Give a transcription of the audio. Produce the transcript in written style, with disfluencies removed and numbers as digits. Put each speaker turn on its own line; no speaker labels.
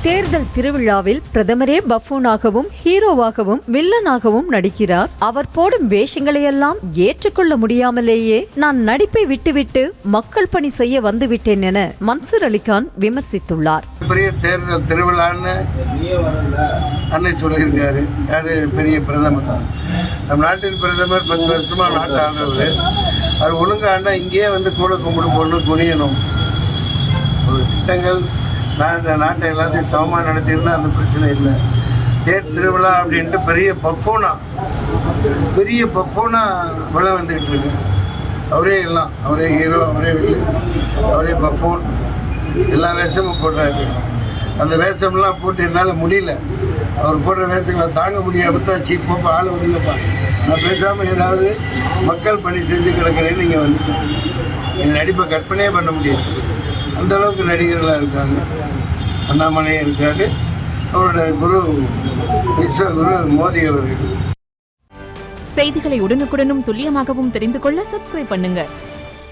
தேர்தல் திருவிழாவில் பிரதமரே பஃபூனாகவும் ஹீரோவாகவும் வில்லனாகவும் நடிக்கிறார். அவர் போடும் வேஷங்களையெல்லாம் ஏற்றுக்கொள்ள முடியாமலேயே நான் நடிப்பை விட்டுவிட்டு மக்கள் பணி செய்ய வந்துவிட்டேன் என மன்சூர் அலிகான் விமர்சித்துள்ளார்.
பெரிய தேர்தல் திருவிழான்னு அன்னை சொல்லியிருக்காரு. யாரு? பெரிய பிரதமர். நம் நாட்டின் பிரதமர் 10 வருஷமா நாட்டை ஆடுறவர். அவர் ஒழுங்காண்டா இங்கேயே வந்து கூட கும்பிடு போடணும், குனியணும். ஒரு திட்டங்கள் நாட்டை எல்லாத்தையும் சமமாக நடத்திருந்தா அந்த பிரச்சனை இல்லை. தேர் திருவிழா அப்படின்ட்டு பெரிய பஃபூனா விழா வந்துக்கிட்டு இருக்கு. அவரே எல்லாம், அவரே ஹீரோ, அவரே வில்லன், அவரே பஃபூன், எல்லா வேஷமும் போடுறாரு. அந்த வேஷம்லாம் போட்டு என்னால் முடியல. அவர் போடுற வேஷங்களை தாங்க முடியாமல் தான் சீப்பா ஆள் விடுங்கப்பா, நான் பேசாமல் ஏதாவது மக்கள் பணி செஞ்சு கிடக்கிறேன்னு நீங்கள் வந்துட்டேன். என் நடிப்பை கற்பனையே பண்ண முடியாது. அந்த அளவுக்கு நடிகர்களாக இருக்காங்க. அண்ணாமலையும் இருக்காரு, அவரோட குரு விஸ்வகுரு மோடி அவர்கள்.
செய்திகளை உடனுக்குடனும் துல்லியமாகவும் தெரிந்து கொள்ள சப்ஸ்கிரைப் பண்ணுங்க.